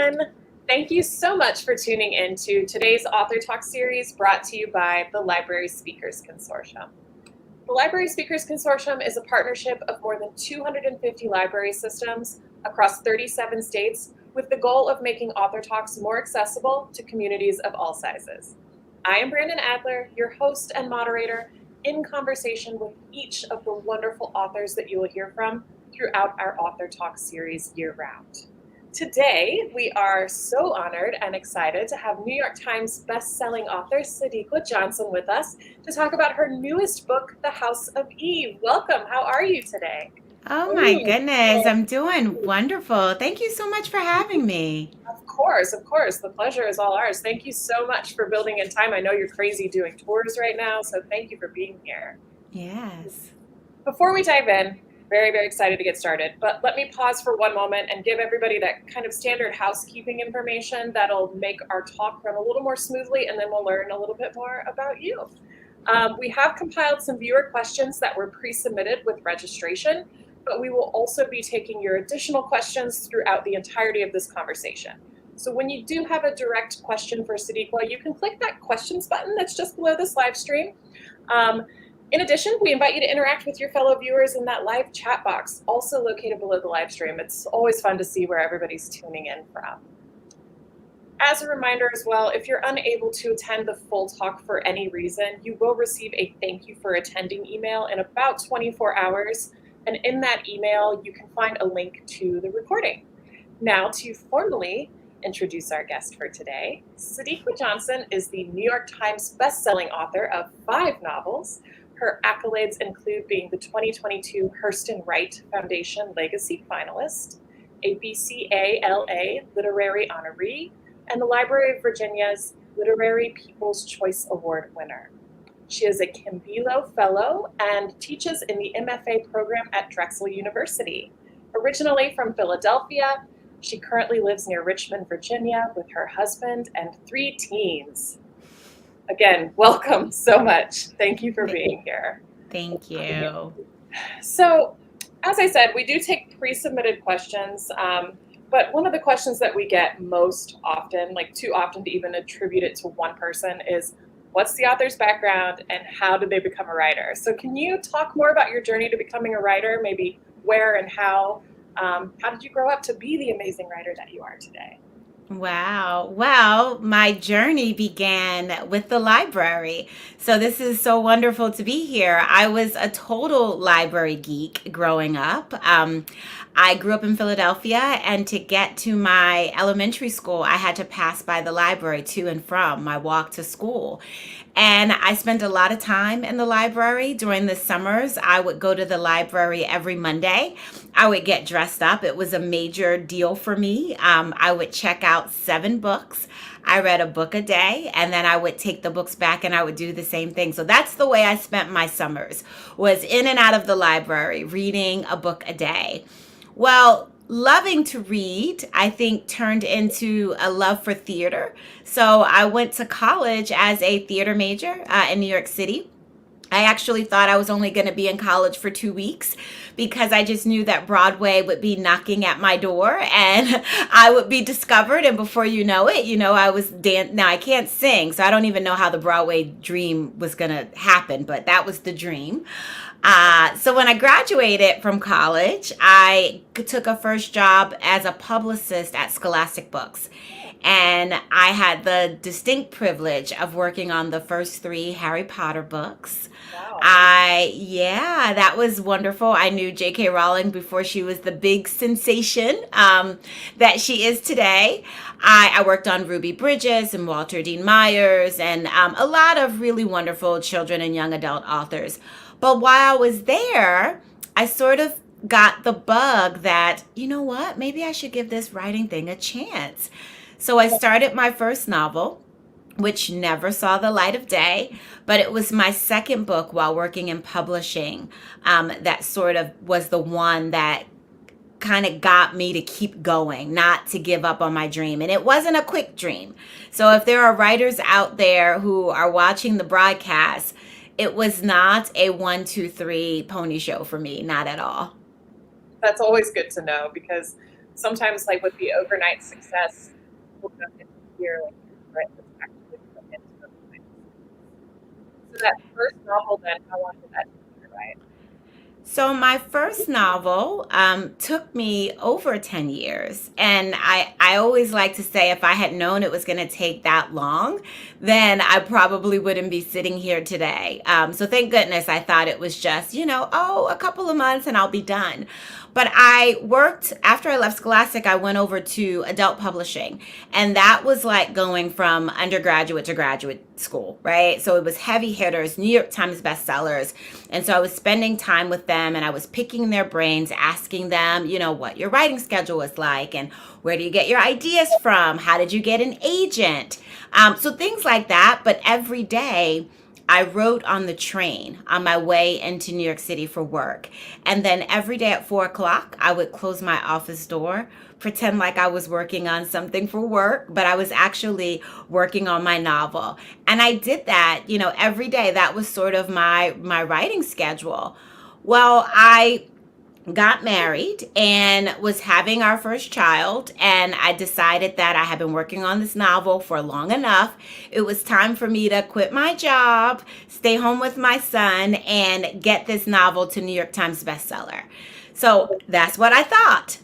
everyone. Thank you so much for tuning in to today's Author Talk series brought to you by the Library Speakers Consortium. The Library Speakers Consortium is a partnership of more than 250 library systems across 37 states with the goal of making Author Talks more accessible to communities of all sizes. I am Brandon Adler, your host and moderator, in conversation with each of the wonderful authors that you will hear from throughout our Author Talk series year-round. Today, we are so honored and excited to have New York Times best-selling author Sadeqa Johnson with us to talk about her newest book, The House of Eve. Welcome. How are you today? Oh my goodness, I'm doing wonderful. Thank you so much for having me. Of course, of course. The pleasure is all ours. Thank you so much for building in time. I know you're crazy doing tours right now, so thank you for being here. Yes. Before we dive in, very, very excited to get started, but let me pause for one moment and give everybody that kind of standard housekeeping information that'll make our talk run a little more smoothly, and then we'll learn a little bit more about you. We have compiled some viewer questions that were pre-submitted with registration, but we will also be taking your additional questions throughout the entirety of this conversation. So when you do have a direct question for Sadeqa, you can click that questions button that's just below this live stream. In addition, we invite you to interact with your fellow viewers in that live chat box, also located below the live stream. It's always fun to see where everybody's tuning in from. As a reminder as well, if you're unable to attend the full talk for any reason, you will receive a thank you for attending email in about 24 hours. And in that email, you can find a link to the recording. Now, to formally introduce our guest for today, Sadeqa Johnson is the New York Times bestselling author of 5 novels. Her accolades include being the 2022 Hurston Wright Foundation Legacy Finalist, a BCALA Literary Honoree, and the Library of Virginia's Literary People's Choice Award winner. She is a Kimbilo Fellow and teaches in the MFA program at Drexel University. Originally from Philadelphia, she currently lives near Richmond, Virginia, with her husband and 3 teens. Again, welcome so much. Thank you for being here. Thank you. So, as I said, we do take pre-submitted questions, but one of the questions that we get most often, like too often to even attribute it to one person, is what's the author's background and how did they become a writer? So can you talk more about your journey to becoming a writer, maybe where and how? How did you grow up to be the amazing writer that you are today? Wow. Well, my journey began with the library. So this is so wonderful to be here. I was a total library geek growing up. I grew up in Philadelphia, and to get to my elementary school, I had to pass by the library to and from my walk to school. And I spent a lot of time in the library during the summers. I would go to the library every Monday. I would get dressed up. It was a major deal for me. I would check out 7 books. I read a book a day, and then I would take the books back and I would do the same thing. So that's the way I spent my summers, was in and out of the library, reading a book a day. Well, loving to read, I think, turned into a love for theater. So I went to college as a theater major in New York City. I actually thought I was only going to be in college for 2 weeks because I just knew that Broadway would be knocking at my door and I would be discovered. And before you know it, I was Now I can't sing, so I don't even know how the Broadway dream was going to happen, but that was the dream. So when I graduated from college, I took a first job as a publicist at Scholastic Books. And I had the distinct privilege of working on the first 3 Harry Potter books. Wow. Yeah, that was wonderful. I knew J.K. Rowling before she was the big sensation that she is today. I worked on Ruby Bridges and Walter Dean Myers and a lot of really wonderful children and young adult authors. But while I was there, I sort of got the bug that, you know what, maybe I should give this writing thing a chance. So I started my first novel, which never saw the light of day, but it was my second book while working in publishing that sort of was the one that kind of got me to keep going, not to give up on my dream. And it wasn't a quick dream. So if there are writers out there who are watching the broadcast, it was not a 1, 2, 3 pony show for me, not at all. That's always good to know because sometimes, like with the overnight success, pulled up into here, like birthright was actually put into the United States. So that first novel, then, how long did that take you to write? So my first novel took me over 10 years. And I always like to say if I had known it was going to take that long, then I probably wouldn't be sitting here today. So thank goodness I thought it was just, oh, a couple of months and I'll be done. But I worked, after I left Scholastic, I went over to adult publishing. And that was like going from undergraduate to graduate school, right? So it was heavy hitters, New York Times bestsellers. And so I was spending time with them and I was picking their brains, asking them, what your writing schedule is like and where do you get your ideas from? How did you get an agent? So things like that. But every day, I wrote on the train on my way into New York City for work. And then every day at 4 o'clock, I would close my office door, pretend like I was working on something for work, but I was actually working on my novel. And I did that, every day. That was sort of my writing schedule. Well, I got married and was having our first child, and I decided that I had been working on this novel for long enough. It was time for me to quit my job, stay home with my son, and get this novel to New York Times bestseller. So that's what I thought.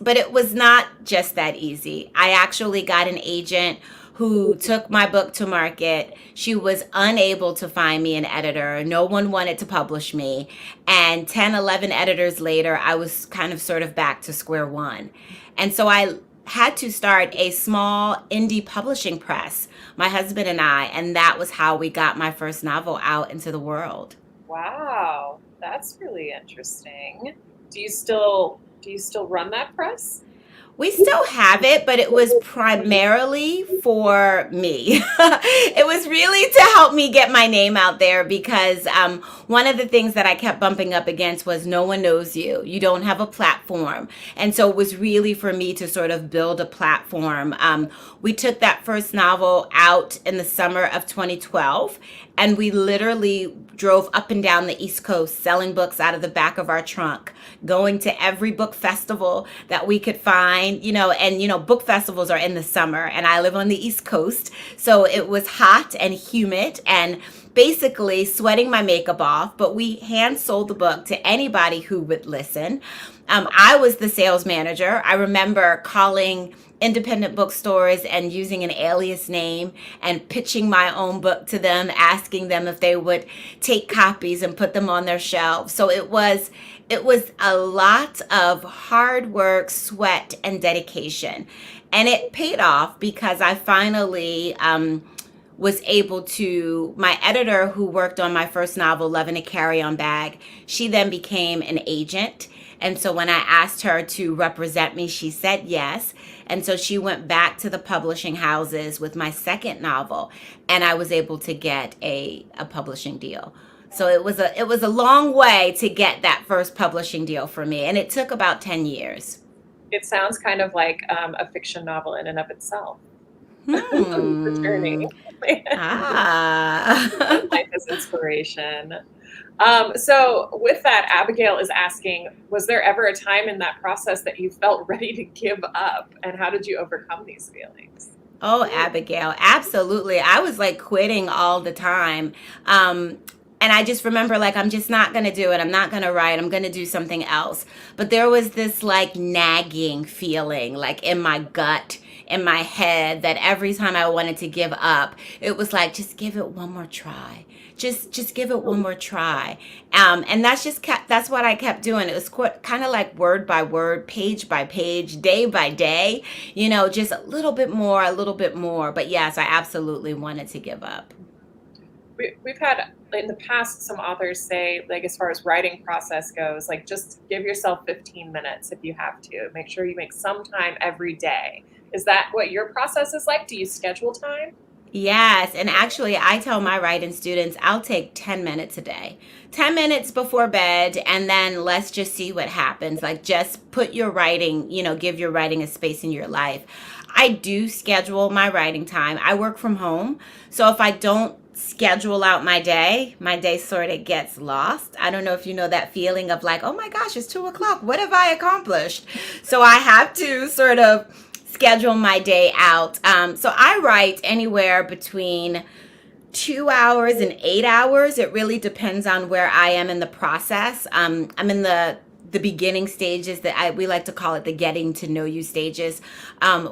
But it was not just that easy. I actually got an agent who took my book to market. She was unable to find me an editor. No one wanted to publish me. And 10, 11 editors later, I was kind of sort of back to square one. And so I had to start a small indie publishing press, my husband and I, and that was how we got my first novel out into the world. Wow, that's really interesting. Do you still run that press? We still have it, but it was primarily for me. It was really to help me get my name out there because one of the things that I kept bumping up against was no one knows you. You don't have a platform. And so it was really for me to sort of build a platform. We took that first novel out in the summer of 2012, and we literally drove up and down the East Coast selling books out of the back of our trunk, going to every book festival that we could find, book festivals are in the summer and I live on the East Coast. So it was hot and humid and basically sweating my makeup off, but we hand sold the book to anybody who would listen. I was the sales manager. I remember calling independent bookstores and using an alias name and pitching my own book to them, asking them if they would take copies and put them on their shelves. So it was a lot of hard work, sweat, and dedication. And it paid off because I finally was able to, my editor who worked on my first novel, Love in a Carry-On Bag, she then became an agent. And so when I asked her to represent me, she said yes. And so she went back to the publishing houses with my second novel, and I was able to get a publishing deal. So it was a long way to get that first publishing deal for me, and it took about 10 years. It sounds kind of like a fiction novel in and of itself. The Hmm. journey. Ah. Life is inspiration. So with that, Abigail is asking, was there ever a time in that process that you felt ready to give up? And how did you overcome these feelings? Oh, Abigail, absolutely. I was like quitting all the time. And I just remember like, I'm just not going to do it. I'm not going to write. I'm going to do something else. But there was this like nagging feeling like in my gut, in my head, that every time I wanted to give up, it was like, just give it one more try. Just give it one more try. And that's what I kept doing. It was kind of like word by word, page by page, day by day, just a little bit more, a little bit more. But yes, I absolutely wanted to give up. We've had in the past some authors say, like, as far as writing process goes, like, just give yourself 15 minutes if you have to. Make sure you make some time every day. Is that what your process is like? Do you schedule time? Yes, and actually, I tell my writing students I'll take 10 minutes a day, 10 minutes before bed, and then let's just see what happens. Like, just put your writing, give your writing a space in your life. I do schedule my writing time. I work from home, so if I don't schedule out my day sort of gets lost. I don't know if you know that feeling of like, oh my gosh, it's 2 o'clock. What have I accomplished? So I have to sort of schedule my day out. So I write anywhere between 2 hours and 8 hours. It really depends on where I am in the process. I'm in the beginning stages that we like to call it the getting to know you stages,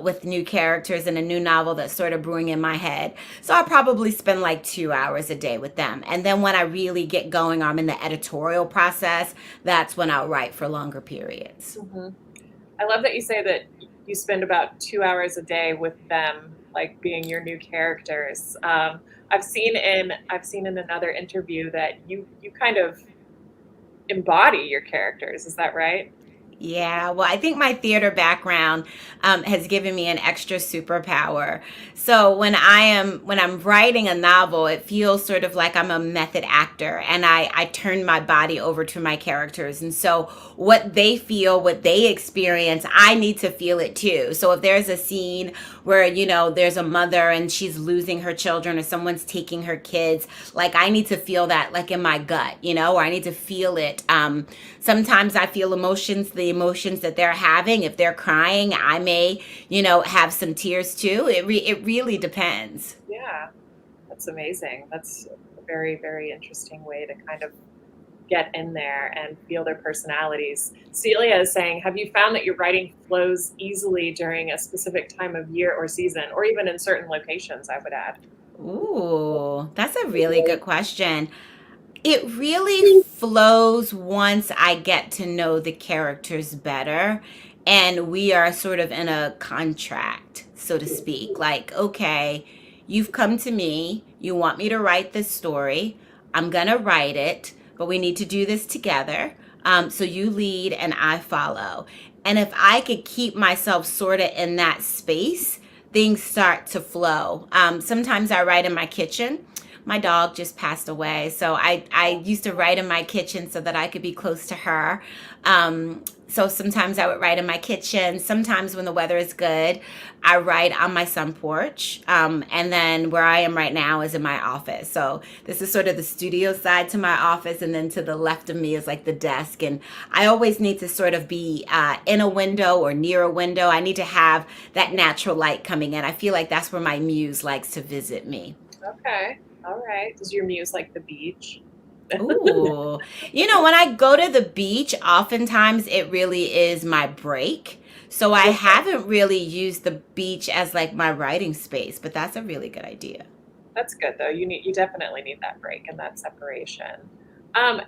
with new characters and a new novel that's sort of brewing in my head. So I probably spend like 2 hours a day with them. And then when I really get going, I'm in the editorial process. That's when I'll write for longer periods. Hmm. I love that you say that you spend about 2 hours a day with them, like being your new characters. I've seen in another interview that you kind of embody your characters. Is that right? Yeah, well, I think my theater background has given me an extra superpower. So when I'm writing a novel, it feels sort of like I'm a method actor, and I turn my body over to my characters. And so what they feel, what they experience, I need to feel it too. So if there's a scene where, there's a mother and she's losing her children, or someone's taking her kids, like I need to feel that like in my gut, or I need to feel it. Sometimes I feel the emotions that they're having. If they're crying, I may, have some tears too. It really depends. Yeah, that's amazing. That's a very, very interesting way to kind of get in there and feel their personalities. Celia is saying, have you found that your writing flows easily during a specific time of year or season, or even in certain locations, I would add? Ooh, that's a really good question. It really flows once I get to know the characters better, and we are sort of in a contract, so to speak. Like, okay, you've come to me, you want me to write this story. I'm going to write it, but we need to do this together. So you lead and I follow. And if I could keep myself sort of in that space, things start to flow. Sometimes I write in my kitchen. My dog just passed away, so I used to write in my kitchen so that I could be close to her. So sometimes I would write in my kitchen. Sometimes when the weather is good, I write on my sun porch. And then where I am right now is in my office. So this is sort of the studio side to my office, and then to the left of me is like the desk. And I always need to sort of be in a window or near a window. I need to have that natural light coming in. I feel like that's where my muse likes to visit me. Okay. All right. Does your muse like the beach? Ooh. When I go to the beach, oftentimes it really is my break. So I haven't really used the beach as like my writing space, but that's a really good idea. That's good though. You definitely need that break and that separation.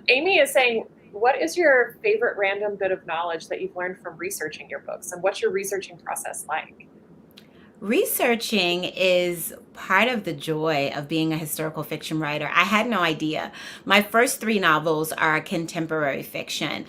Amy is saying, what is your favorite random bit of knowledge that you've learned from researching your books, and what's your researching process like? Researching is part of the joy of being a historical fiction writer. I had no idea. My first three novels are contemporary fiction.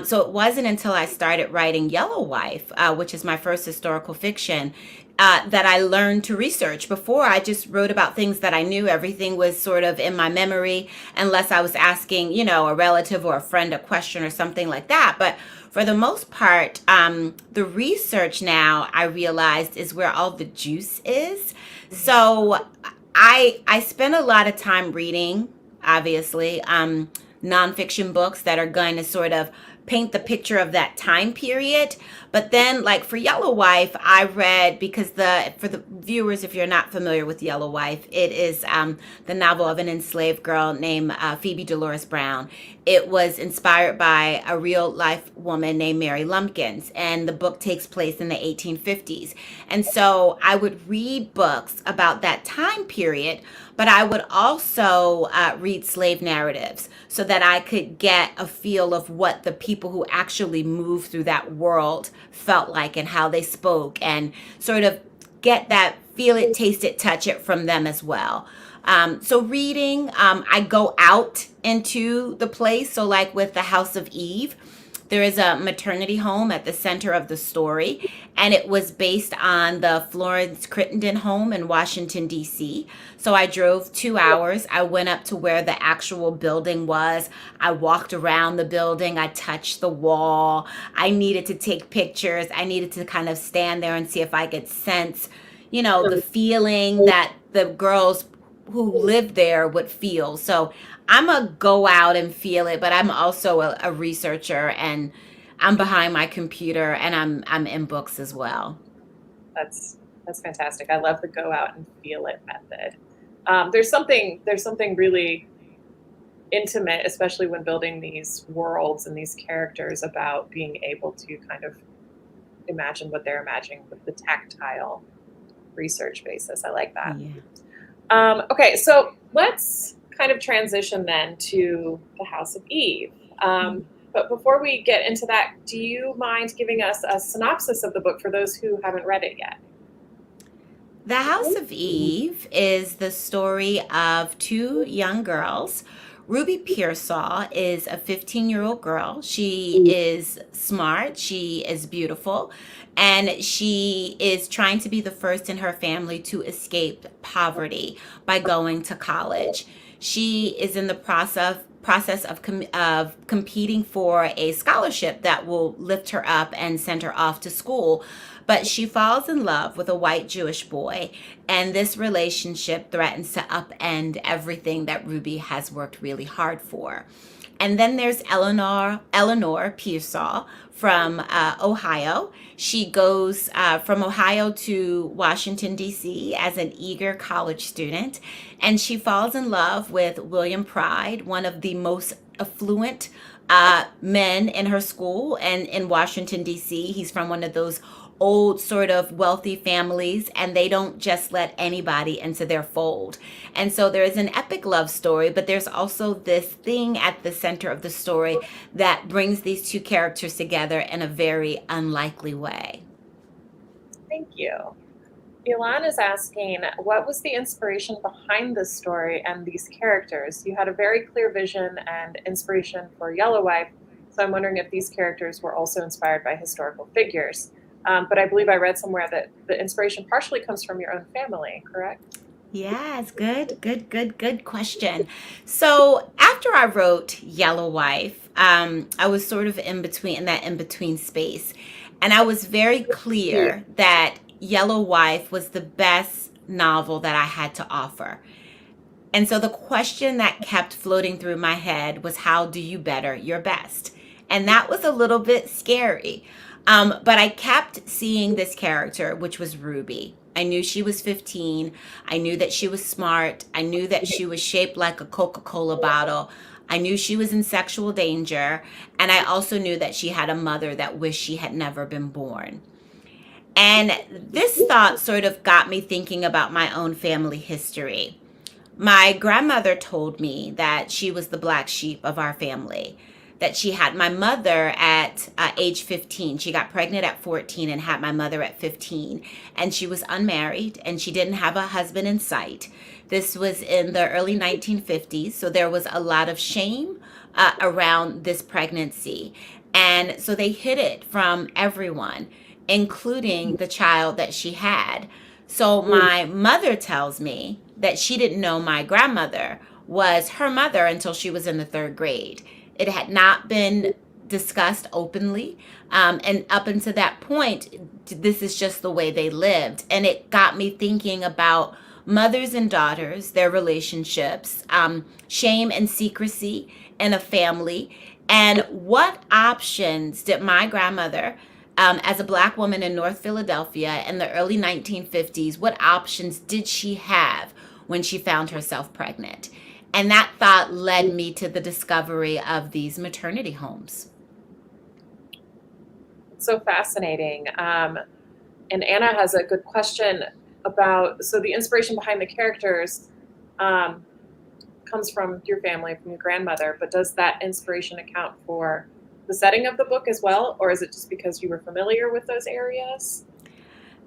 So it wasn't until I started writing Yellow Wife, which is my first historical fiction, that I learned to research. Before, I just wrote about things that I knew. Everything was sort of in my memory, unless I was asking, a relative or a friend a question or something like that. But for the most part, the research now I realized is where all the juice is. So I spend a lot of time reading, obviously, nonfiction books that are going to sort of paint the picture of that time period. But then, like for Yellow Wife, I read, because for the viewers, if you're not familiar with Yellow Wife, it is the novel of an enslaved girl named Phoebe Dolores Brown. It was inspired by a real life woman named Mary Lumpkins, and the book takes place in the 1850s. And so I would read books about that time period, but I would also read slave narratives so that I could get a feel of what the people who actually moved through that world felt like and how they spoke, and sort of get that feel it, taste it, touch it from them as well. So reading, I go out into the place. So like with the House of Eve, there is a maternity home at the center of the story, and it was based on the Florence Crittenden home in Washington, D.C. So I drove 2 hours. I went up to where the actual building was. I walked around the building. I touched the wall. I needed to take pictures. I needed to kind of stand there and see if I could sense, the feeling that the girls who lived there would feel. So I'm a go out and feel it, but I'm also a researcher, and I'm behind my computer, and I'm in books as well. That's that's fantastic. I love the go out and feel it method. There's something really intimate, especially when building these worlds and these characters, about being able to kind of imagine what they're imagining with the tactile research basis. I like that. Yeah. Okay, so let's kind of transition then to the House of Eve. But before we get into that, do you mind giving us a synopsis of the book for those who haven't read it yet? The House of Eve is the story of two young girls. Ruby Pearsall is a 15-year-old girl. She is smart, she is beautiful, and she is trying to be the first in her family to escape poverty by going to college. She is in the process of competing for a scholarship that will lift her up and send her off to school. But she falls in love with a white Jewish boy, and this relationship threatens to upend everything that Ruby has worked really hard for. And then there's Eleanor Pearsall from Ohio. She goes from Ohio to Washington, D.C. as an eager college student, and she falls in love with William Pride, one of the most affluent men in her school and in Washington, D.C. He's from one of those old sort of wealthy families, and they don't just let anybody into their fold. And so there is an epic love story, but there's also this thing at the center of the story that brings these two characters together in a very unlikely way. Thank you. Ilan is asking, what was the inspiration behind this story and these characters? You had a very clear vision and inspiration for Yellow Wife, so I'm wondering if these characters were also inspired by historical figures. But I believe I read somewhere that the inspiration partially comes from your own family, correct? Yes, good question. So after I wrote Yellow Wife, I was sort of in that in between space. And I was very clear that Yellow Wife was the best novel that I had to offer. And so the question that kept floating through my head was, how do you better your best? And that was a little bit scary. But I kept seeing this character, which was Ruby. I knew she was 15. I knew that she was smart. I knew that she was shaped like a Coca-Cola bottle. I knew she was in sexual danger. And I also knew that she had a mother that wished she had never been born. And this thought sort of got me thinking about my own family history. My grandmother told me that she was the black sheep of our family, that she had my mother at age 15. She got pregnant at 14 and had my mother at 15. And she was unmarried and she didn't have a husband in sight. This was in the early 1950s, so there was a lot of shame around this pregnancy. And so they hid it from everyone, including the child that she had. So my mother tells me that she didn't know my grandmother was her mother until she was in the third grade. It had not been discussed openly. And up until that point, this is just the way they lived. And it got me thinking about mothers and daughters, their relationships, shame and secrecy in a family. And what options did my grandmother, as a black woman in North Philadelphia in the early 1950s, what options did she have when she found herself pregnant? And that thought led me to the discovery of these maternity homes. It's so fascinating. And Anna has a good question about, so the inspiration behind the characters comes from your family, from your grandmother, but does that inspiration account for the setting of the book as well? Or is it just because you were familiar with those areas?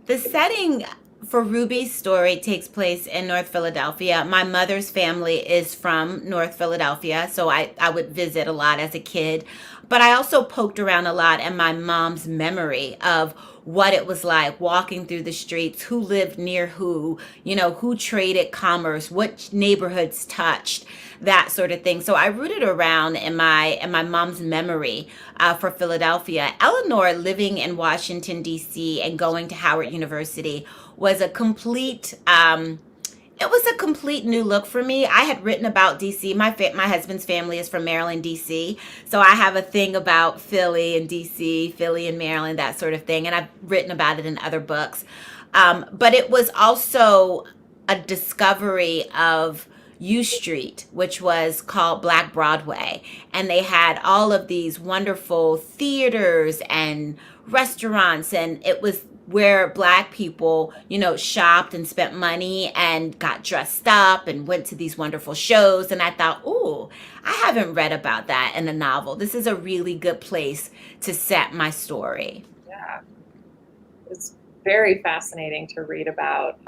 The setting for Ruby's story takes place in North Philadelphia. My mother's family is from North Philadelphia, so I would visit a lot as a kid. But I also poked around a lot in my mom's memory of what it was like walking through the streets, who lived near who, who traded commerce, what neighborhoods touched, that sort of thing. So I rooted around in my mom's memory for Philadelphia. Eleanor living in Washington, D.C. and going to Howard University was a complete it was a complete new look for me. I had written about DC. My husband's family is from Maryland, DC. So I have a thing about Philly and DC, Philly and Maryland, that sort of thing. And I've written about it in other books. But it was also a discovery of U Street, which was called Black Broadway. And they had all of these wonderful theaters and restaurants. And it was where Black people, shopped and spent money and got dressed up and went to these wonderful shows. And I thought, ooh, I haven't read about that in a novel. This is a really good place to set my story. Yeah, it's very fascinating to read about.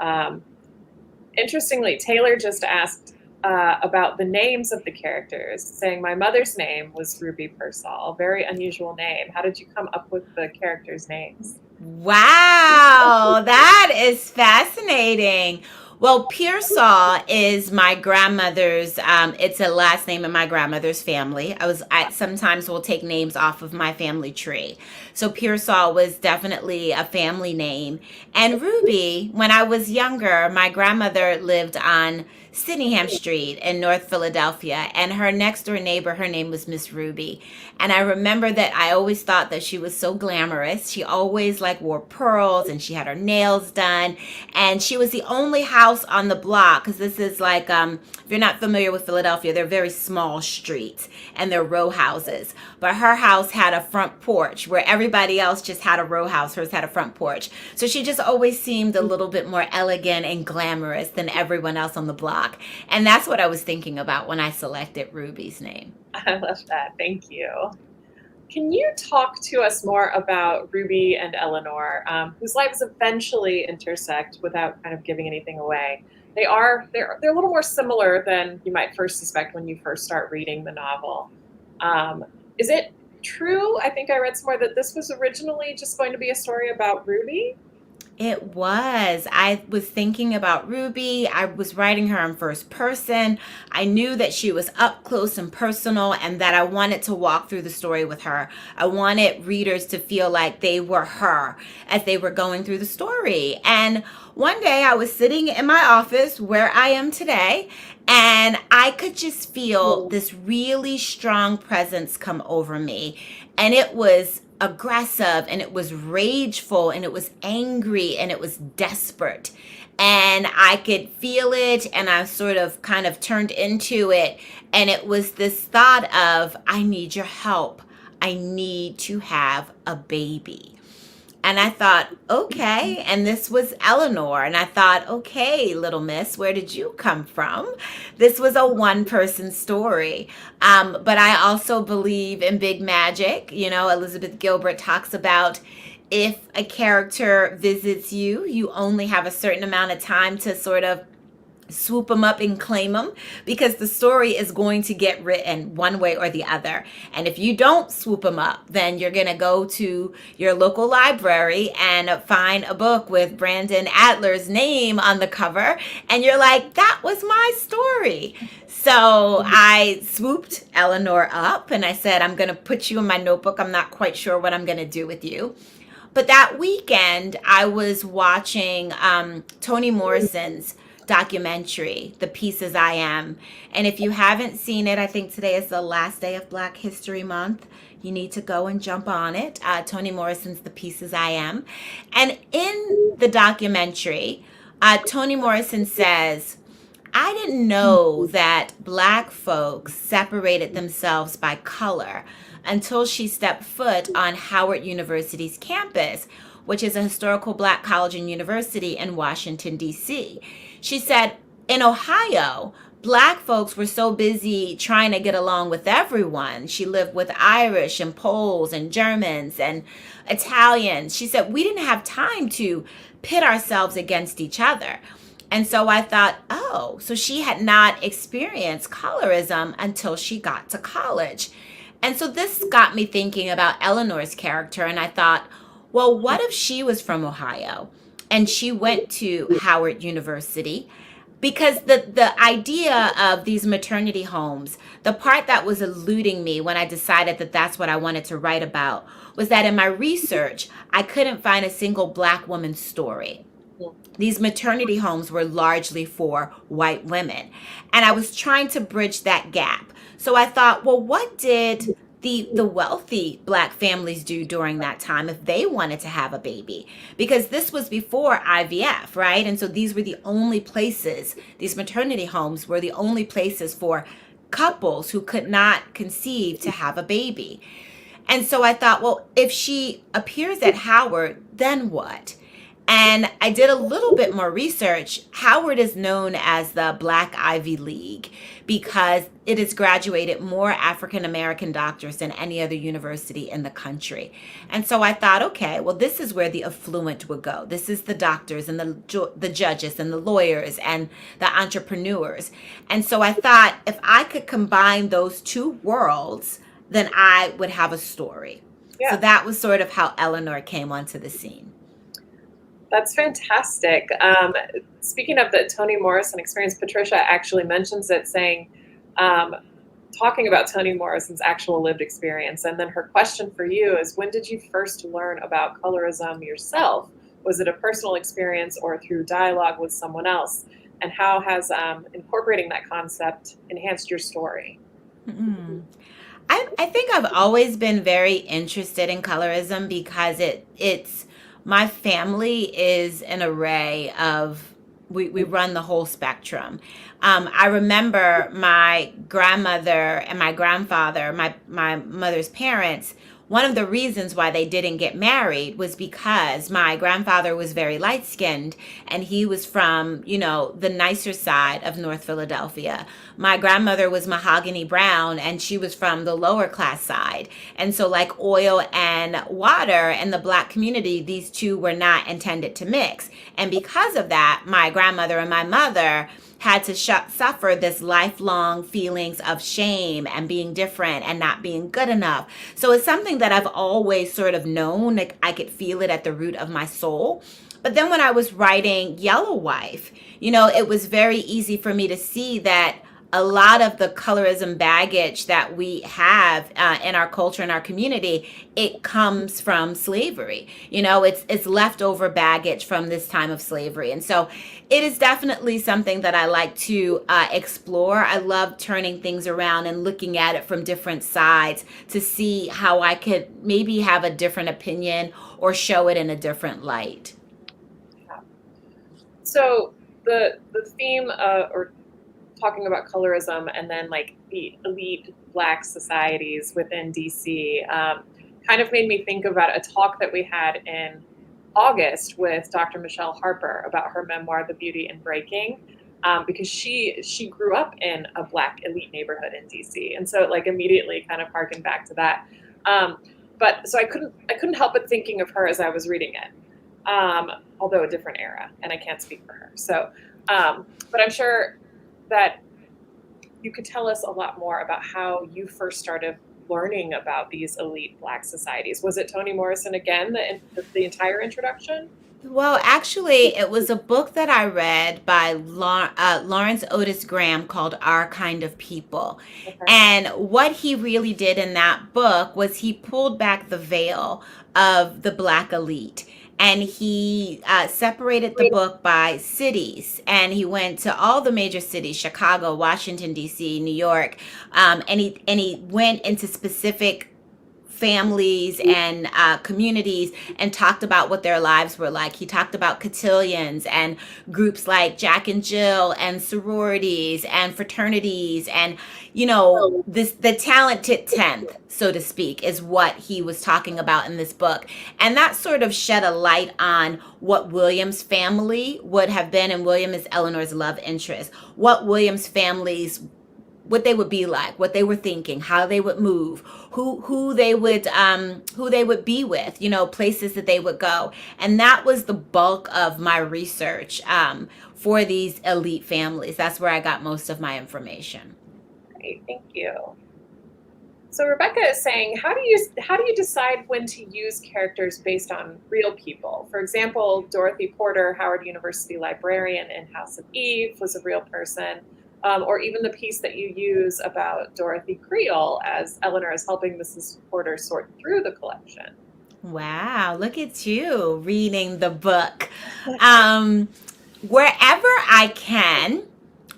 Interestingly, Taylor just asked about the names of the characters, saying my mother's name was Ruby Pearsall. Very unusual name. How did you come up with the characters' names? Wow, that is fascinating. Well, Pearsall is my grandmother's. It's a last name in my grandmother's family. I sometimes will take names off of my family tree. So Pearsall was definitely a family name. And Ruby, when I was younger, my grandmother lived on Sydenham Street in North Philadelphia, and her next door neighbor, her name was Miss Ruby. And I remember that I always thought that she was so glamorous. She always like wore pearls and she had her nails done. And she was the only house on the block, because this is like, if you're not familiar with Philadelphia, they're very small streets and they're row houses. But her house had a front porch where everybody else just had a row house. Hers had a front porch. So she just always seemed a little bit more elegant and glamorous than everyone else on the block. And that's what I was thinking about when I selected Ruby's name. I love that. Thank you. Can you talk to us more about Ruby and Eleanor, whose lives eventually intersect without kind of giving anything away? They're a little more similar than you might first suspect when you first start reading the novel. Is it true? I think I read somewhere that this was originally just going to be a story about Ruby. It was. I was thinking about Ruby. I was writing her in first person. I knew that she was up close and personal and that I wanted to walk through the story with her. I wanted readers to feel like they were her as they were going through the story. And one day I was sitting in my office where I am today, and I could just feel this really strong presence come over me. And it was aggressive and it was rageful and it was angry and it was desperate, and I could feel it, and I sort of kind of turned into it, and it was this thought of, I need your help, I need to have a baby. And I thought, okay. And this was Eleanor. And I thought, okay, little miss, where did you come from? This was a one person story. But I also believe in big magic. Elizabeth Gilbert talks about, if a character visits you, you only have a certain amount of time to sort of swoop them up and claim them, because the story is going to get written one way or the other. And if you don't swoop them up, then you're going to go to your local library and find a book with Brandon Adler's name on the cover, and you're like, that was my story. So I swooped Eleanor up and I said, I'm going to put you in my notebook. I'm not quite sure what I'm going to do with you. But that weekend I was watching Toni Morrison's documentary, The Pieces I Am. And if you haven't seen it, I think today is the last day of Black History Month. You need to go and jump on it. Toni Morrison's The Pieces I Am. And in the documentary, Toni Morrison says, I didn't know that Black folks separated themselves by color until she stepped foot on Howard University's campus, which is a historical Black college and university in Washington, D.C. She said, in Ohio, Black folks were so busy trying to get along with everyone. She lived with Irish and Poles and Germans and Italians. She said, we didn't have time to pit ourselves against each other. And so I thought, oh, so she had not experienced colorism until she got to college. And so this got me thinking about Eleanor's character. And I thought, well, what if she was from Ohio and she went to Howard University? Because the idea of these maternity homes, the part that was eluding me when I decided that that's what I wanted to write about, was that in my research, I couldn't find a single Black woman's story. These maternity homes were largely for white women. And I was trying to bridge that gap. So I thought, well, what did the wealthy black families do during that time if they wanted to have a baby, because this was before IVF, right? And so these were the only places, these maternity homes were the only places for couples who could not conceive to have a baby. And so I thought, well, if she appears at Howard, then what? And I did a little bit more research. Howard is known as the Black Ivy League because it has graduated more African American doctors than any other university in the country. And so I thought, okay, well, this is where the affluent would go. This is the doctors and the judges and the lawyers and the entrepreneurs. And so I thought if I could combine those two worlds, then I would have a story. So Yeah, that was sort of how Eleanor came onto the scene. that's fantastic. Speaking of the Toni Morrison experience, Patricia actually mentions it, saying, um, talking about Toni Morrison's actual lived experience. And then her question for you is, when did you first learn about colorism yourself? Was it a personal experience or through dialogue with someone else? And how has incorporating that concept enhanced your story? Mm. I think I've always been very interested in colorism because it's my family is an array of we run the whole spectrum. I remember my grandmother and my grandfather, my mother's parents. One of the reasons why they didn't get married was because my grandfather was very light skinned and he was from, the nicer side of North Philadelphia. My grandmother was mahogany brown and she was from the lower class side. And so, like oil and water in the black community, these two were not intended to mix. And because of that, my grandmother and my mother had to suffer this lifelong feelings of shame and being different and not being good enough. So it's something that I've always sort of known, like I could feel it at the root of my soul. But then when I was writing Yellow Wife, it was very easy for me to see that a lot of the colorism baggage that we have in our culture and our community, it comes from slavery. It's leftover baggage from this time of slavery. And so it is definitely something that I like to explore. I love turning things around and looking at it from different sides to see how I could maybe have a different opinion or show it in a different light. So the theme or talking about colorism and then like the elite black societies within DC kind of made me think about a talk that we had in August with Dr. Michelle Harper about her memoir, The Beauty in Breaking, because she grew up in a black elite neighborhood in DC, and so it like immediately kind of harkened back to that. But so I couldn't help but thinking of her as I was reading it, although a different era, and I can't speak for her. So, but I'm sure that you could tell us a lot more about how you first started learning about these elite black societies. Was it Toni Morrison again, the entire introduction? Well, actually, it was a book that I read by Lawrence Otis Graham called Our Kind of People. Okay. And what he really did in that book was he pulled back the veil of the black elite. And he separated the book by cities, and he went to all the major cities: Chicago, Washington D.C., New York, and he went into specific families and communities and talked about what their lives were like. He talked about cotillions and groups like Jack and Jill and sororities and fraternities and the talented 10th, so to speak, is what he was talking about in this book. And that sort of shed a light on what William's family would have been, and William is Eleanor's love interest, what William's families, what they would be like, what they were thinking, how they would move, who they would be with, places that they would go. And that was the bulk of my research for these elite families. That's where I got most of my information. Great, thank you. So Rebecca is saying, how do you decide when to use characters based on real people? For example, Dorothy Porter, Howard University librarian in House of Eve, was a real person. Or even the piece that you use about Dorothy Creel as Eleanor is helping Mrs. Porter sort through the collection. Wow, look at you reading the book. Wherever I can,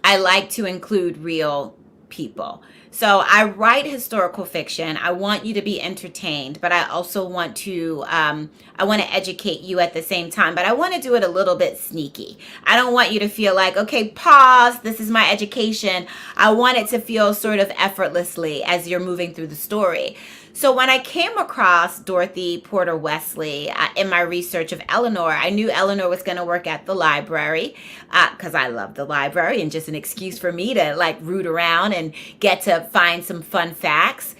I like to include real people. So I write historical fiction. I want you to be entertained, but I also want to I want to educate you at the same time. But I want to do it a little bit sneaky. I don't want you to feel like, okay, pause. This is my education. I want it to feel sort of effortlessly as you're moving through the story. So when I came across Dorothy Porter Wesley in my research of Eleanor, I knew Eleanor was going to work at the library because I love the library and just an excuse for me to like root around and get to find some fun facts.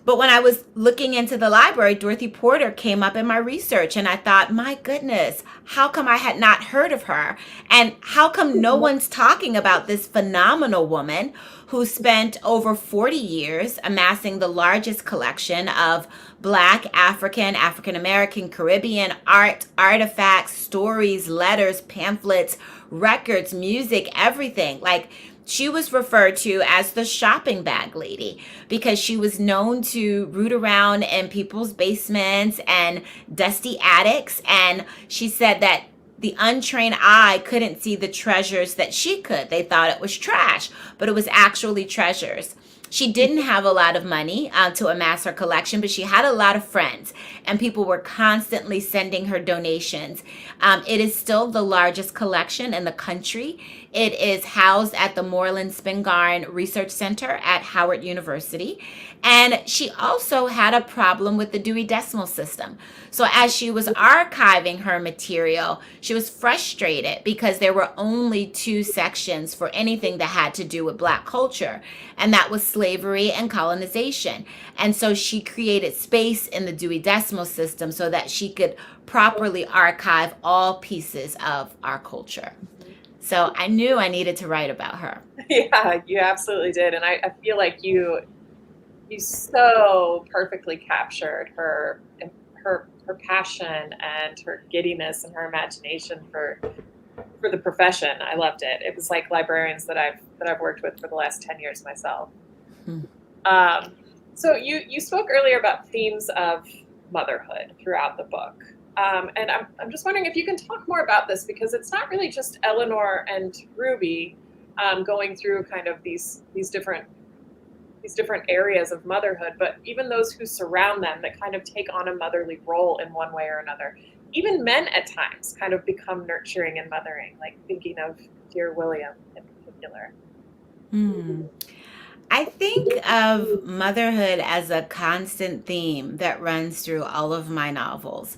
But when I was looking into the library, Dorothy Porter came up in my research, and I thought, my goodness, how come I had not heard of her? And how come no one's talking about this phenomenal woman who spent over 40 years amassing the largest collection of Black, African, African American, Caribbean art, artifacts, stories, letters, pamphlets, records, music, everything. Like, she was referred to as the shopping bag lady because she was known to root around in people's basements and dusty attics. And she said that the untrained eye couldn't see the treasures that she could. They thought it was trash, but it was actually treasures. She didn't have a lot of money to amass her collection, but she had a lot of friends, and people were constantly sending her donations. It is still the largest collection in the country. It is housed at the Moreland Spingarn Research Center at Howard University. And she also had a problem with the Dewey Decimal System. So as she was archiving her material, she was frustrated because there were only two sections for anything that had to do with Black culture, and that was slavery and colonization. And so she created space in the Dewey Decimal System so that she could properly archive all pieces of our culture. So I knew I needed to write about her. Yeah, you absolutely did. And I feel like you so perfectly captured her passion and her giddiness and her imagination for the profession. I loved it. It was like librarians that I've worked with for the last 10 years myself. Hmm. So you spoke earlier about themes of motherhood throughout the book. And I'm just wondering if you can talk more about this, because it's not really just Eleanor and Ruby going through kind of these different areas of motherhood, but even those who surround them that kind of take on a motherly role in one way or another. Even men at times kind of become nurturing and mothering, like thinking of dear William in particular. I think of motherhood as a constant theme that runs through all of my novels.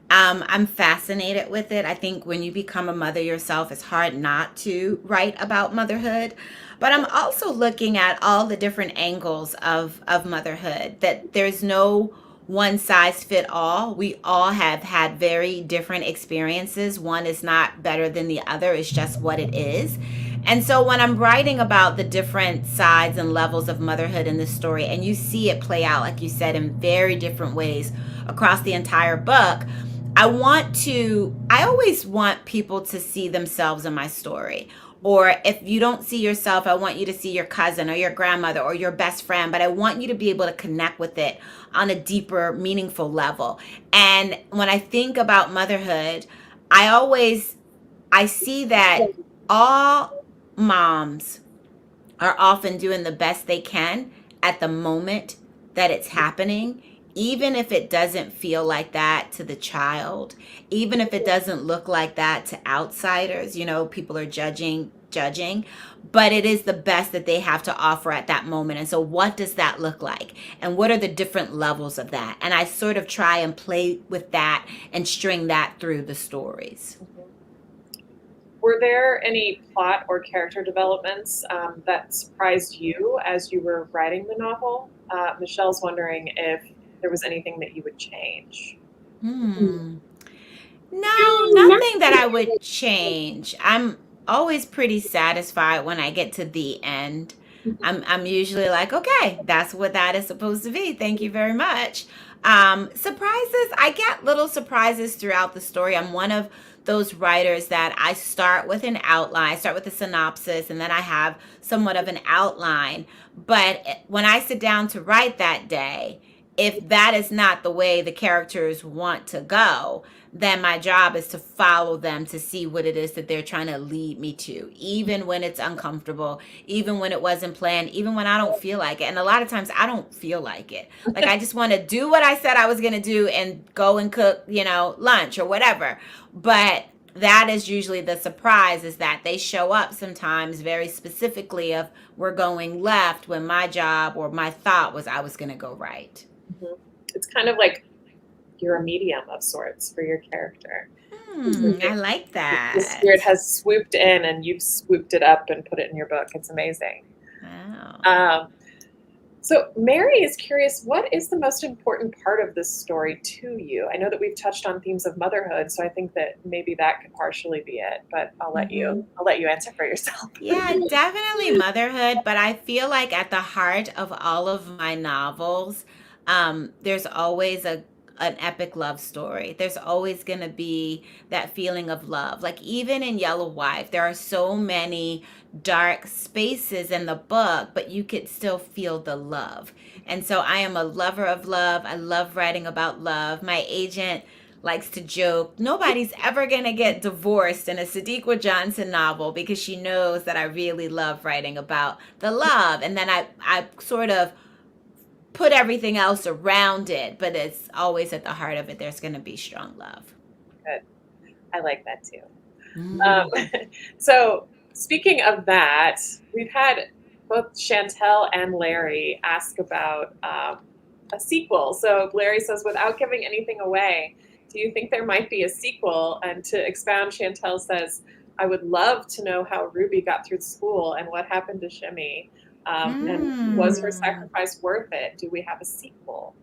I'm fascinated with it. I think when you become a mother yourself, it's hard not to write about motherhood. But I'm also looking at all the different angles of motherhood, that there's no one size fit all. We all have had very different experiences. One is not better than the other, it's just what it is. And so when I'm writing about the different sides and levels of motherhood in this story, and you see it play out, like you said, in very different ways across the entire book, I always want people to see themselves in my story. Or if you don't see yourself, I want you to see your cousin or your grandmother or your best friend, but I want you to be able to connect with it on a deeper, meaningful level. And when I think about motherhood, I see that all moms are often doing the best they can at the moment that it's happening, even if it doesn't feel like that to the child, even if it doesn't look like that to outsiders. People are judging, but it is the best that they have to offer at that moment. And so what does that look like? And what are the different levels of that? And I sort of try and play with that and string that through the stories. Were there any plot or character developments that surprised you as you were writing the novel? Michelle's wondering if there was anything that you would change. No, nothing that I would change. I'm always pretty satisfied when I get to the end. I'm usually like, okay, that's what that is supposed to be. Thank you very much. Surprises, I get little surprises throughout the story. I'm one of those writers that I start with an outline, I start with a synopsis, and then I have somewhat of an outline. But when I sit down to write that day, if that is not the way the characters want to go, then my job is to follow them to see what it is that they're trying to lead me to, even when it's uncomfortable, even when it wasn't planned, even when I don't feel like it. And a lot of times I don't feel like it. Like I just want to do what I said I was going to do and go and cook, lunch or whatever. But that is usually the surprise, is that they show up sometimes very specifically of we're going left when my job or my thought was I was going to go right. Mhm. It's kind of like you're a medium of sorts for your character. I like The that. spirit has swooped in and you've swooped it up and put it in your book. It's amazing. Wow. So Mary is curious, what is the most important part of this story to you? I know that we've touched on themes of motherhood, so I think that maybe that could partially be it, but I'll let you answer for yourself. Yeah, definitely motherhood, but I feel like at the heart of all of my novels, there's always an epic love story. There's always going to be that feeling of love. Like even in Yellow Wife, there are so many dark spaces in the book, but you could still feel the love. And so I am a lover of love. I love writing about love. My agent likes to joke, nobody's ever going to get divorced in a Sadeqa Johnson novel, because she knows that I really love writing about the love. And then I sort of put everything else around it, but it's always at the heart of it, there's going to be strong love. Good. I like that too. So speaking of that, we've had both Chantel and Larry ask about a sequel. So Larry says, without giving anything away, do you think there might be a sequel? And to expound, Chantel says, I would love to know how Ruby got through school and what happened to Shimmy. And was her sacrifice worth it? Do we have a sequel?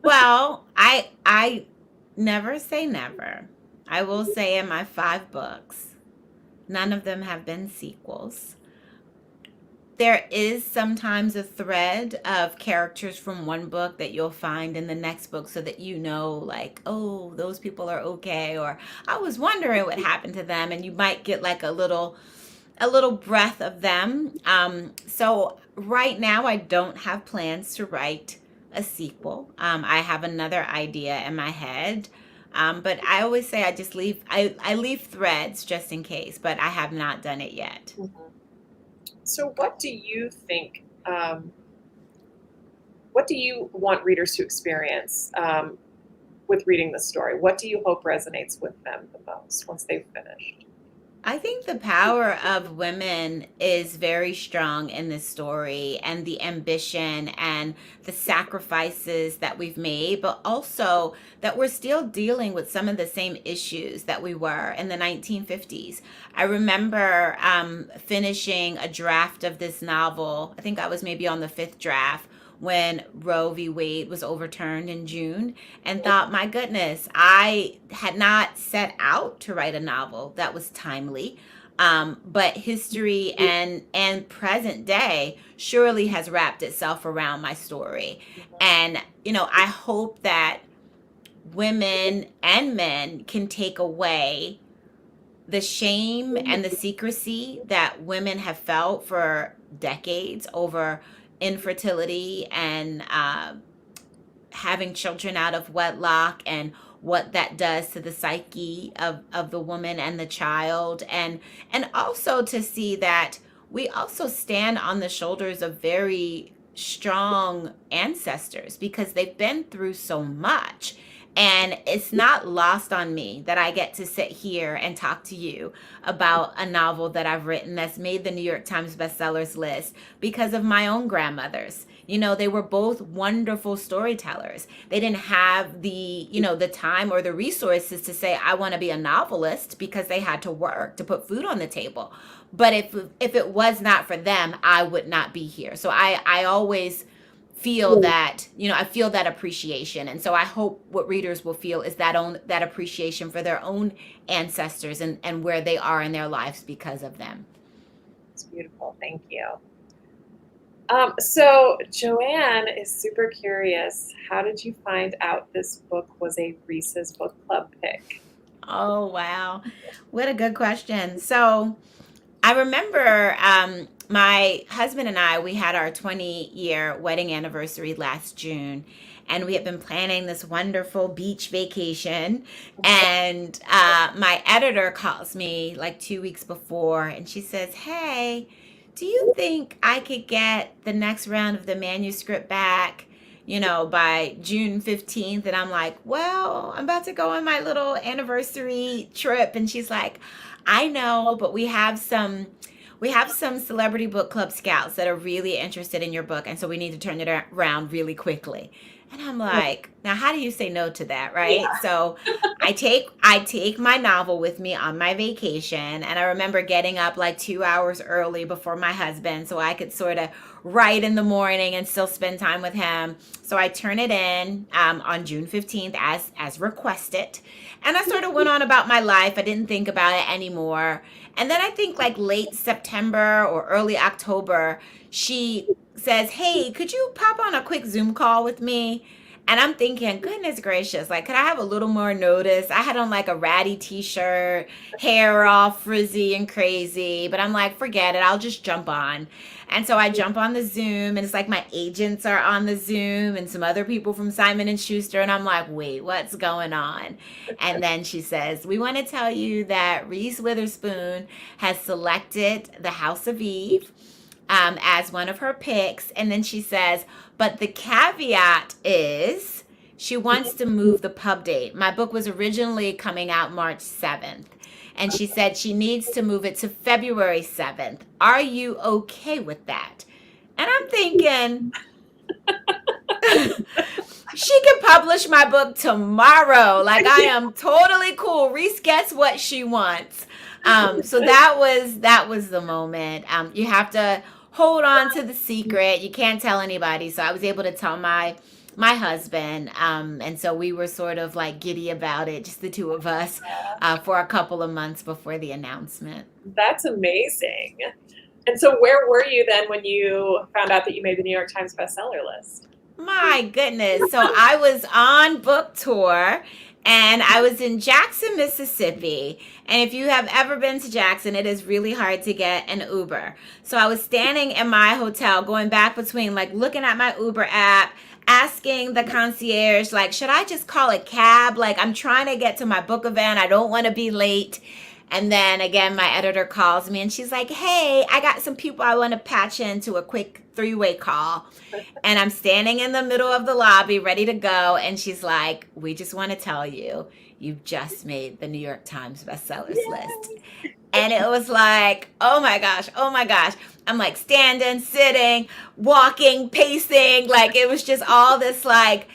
Well, I never say never. I will say in my 5 books, none of them have been sequels. There is sometimes a thread of characters from one book that you'll find in the next book, so that like, oh, those people are okay, or I was wondering what happened to them, and you might get like a little breath of them. So right now I don't have plans to write a sequel. I have another idea in my head. But I always say I leave threads just in case, but I have not done it yet. So what do you think, what do you want readers to experience with reading the story? What do you hope resonates with them the most once they've finished? I think the power of women is very strong in this story, and the ambition and the sacrifices that we've made, but also that we're still dealing with some of the same issues that we were in the 1950s. I remember finishing a draft of this novel. I think I was maybe on the 5th draft when Roe v. Wade was overturned in June, and thought, my goodness, I had not set out to write a novel that was timely. But history and present day surely has wrapped itself around my story. And, I hope that women and men can take away the shame and the secrecy that women have felt for decades over infertility and having children out of wedlock, and what that does to the psyche of the woman and the child, and also to see that we also stand on the shoulders of very strong ancestors, because they've been through so much. And it's not lost on me that I get to sit here and talk to you about a novel that I've written that's made the New York Times bestsellers list because of my own grandmothers. They were both wonderful storytellers. They didn't have the time or the resources to say, I want to be a novelist, because they had to work to put food on the table. But if it was not for them, I would not be here. So I always feel that, I feel that appreciation. And so I hope what readers will feel is that appreciation for their own ancestors and where they are in their lives because of them. It's beautiful. Thank you. So Joanne is super curious. How did you find out this book was a Reese's Book Club pick? Oh, wow. What a good question. So I remember my husband and I, we had our 20-year wedding anniversary last June, and we had been planning this wonderful beach vacation. And my editor calls me like 2 weeks before, and she says, "Hey, do you think I could get the next round of the manuscript back, by June 15th?" And I'm like, "Well, I'm about to go on my little anniversary trip." And she's like, "I know, but we have some celebrity book club scouts that are really interested in your book, and so we need to turn it around really quickly." And I'm like, "Now how do you say no to that, right?" Yeah. So I take my novel with me on my vacation, and I remember getting up like 2 hours early before my husband so I could sort of write in the morning and still spend time with him. So I turn it in on June 15th as requested, and I sort of went on about my life. I didn't think about it anymore. And then I think like late September or early October, she says, "Hey, could you pop on a quick Zoom call with me?" And I'm thinking, goodness gracious, like, could I have a little more notice? I had on like a ratty t-shirt, hair all frizzy and crazy, but I'm like, forget it, I'll just jump on. And so I jump on the Zoom, and it's like my agents are on the Zoom and some other people from Simon and Schuster, and I'm like, wait, what's going on? And then she says, "We want to tell you that Reese Witherspoon has selected The House of Eve as one of her picks." And then she says, "But the caveat is she wants to move the pub date. My book was originally coming out March 7th. And she said she needs to move it to February 7th. Are you okay with that?" And I'm thinking, she can publish my book tomorrow. Like, I am totally cool. Reese gets what she wants. So that was the moment. You have to hold on to the secret. You can't tell anybody. So I was able to tell my husband, and so we were sort of like giddy about it, just the two of us, for a couple of months before the announcement. That's amazing. And so where were you then when you found out that you made the New York Times bestseller list? My goodness. So I was on book tour, and I was in Jackson, Mississippi. And if you have ever been to Jackson, it is really hard to get an Uber. So I was standing in my hotel, going back between like looking at my Uber app, asking the concierge, like, should I just call a cab? Like, I'm trying to get to my book event. I don't want to be late. And then again, my editor calls me and she's like, "Hey, I got some people I want to patch into a quick three-way call." And I'm standing in the middle of the lobby ready to go. And she's like, "We just want to tell you, you've just made the New York Times bestsellers list." And it was like, oh my gosh, oh my gosh. I'm like standing, sitting, walking, pacing. Like, it was just all this like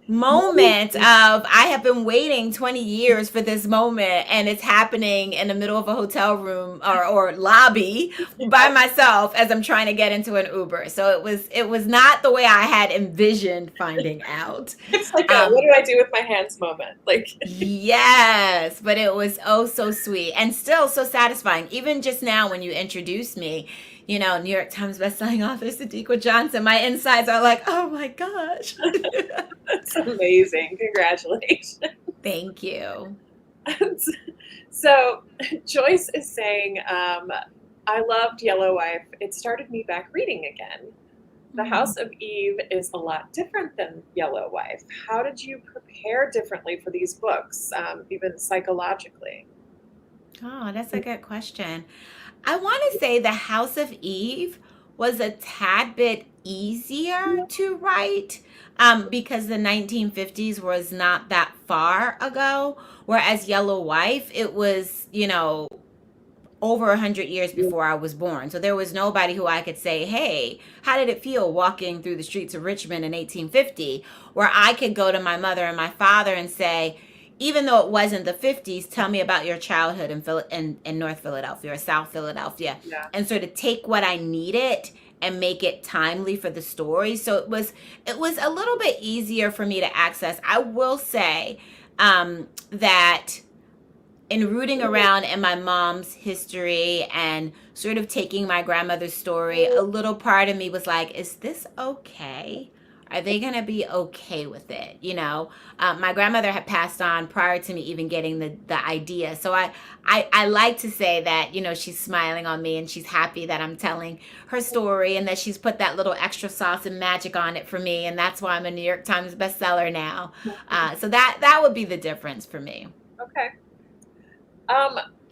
moment of, I have been waiting 20 years for this moment, and it's happening in the middle of a hotel room or lobby by myself as I'm trying to get into an Uber. So it was not the way I had envisioned finding out. It's like a what do I do with my hands moment. Like, Yes, but it was oh so sweet and still so satisfying. Even just now when you introduced me, New York Times bestselling author Sadeqa Johnson, my insides are like, oh my gosh. that's amazing. Congratulations. Thank you. So Joyce is saying, I loved Yellow Wife. It started me back reading again. The House of Eve is a lot different than Yellow Wife. How did you prepare differently for these books, even psychologically? Oh, that's a good question. I want to say The House of Eve was a tad bit easier to write, because the 1950s was not that far ago, whereas Yellow Wife, it was, over 100 years before I was born. So there was nobody who I could say, "Hey, how did it feel walking through the streets of Richmond in 1850?" Where I could go to my mother and my father and say, even though it wasn't the 50s, tell me about your childhood in North Philadelphia or South Philadelphia, Yeah. and sort of take what I needed and make it timely for the story. So it was a little bit easier for me to access. I will say that in rooting around in my mom's history and sort of taking my grandmother's story, a little part of me was like, is this okay? Are they going to be okay with it? My grandmother had passed on prior to me even getting the idea. So I like to say that, she's smiling on me and she's happy that I'm telling her story and that she's put that little extra sauce and magic on it for me. And that's why I'm a New York Times bestseller now. So that would be the difference for me. Okay.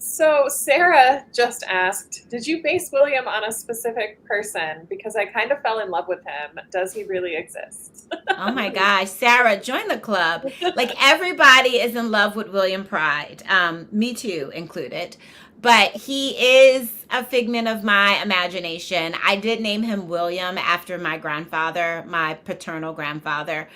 So Sarah just asked, did you base William on a specific person? Because I kind of fell in love with him. Does he really exist? Oh my gosh, Sarah, join the club. Like everybody is in love with William Pride, me too included. But he is a figment of my imagination. I did name him William after my grandfather, my paternal grandfather,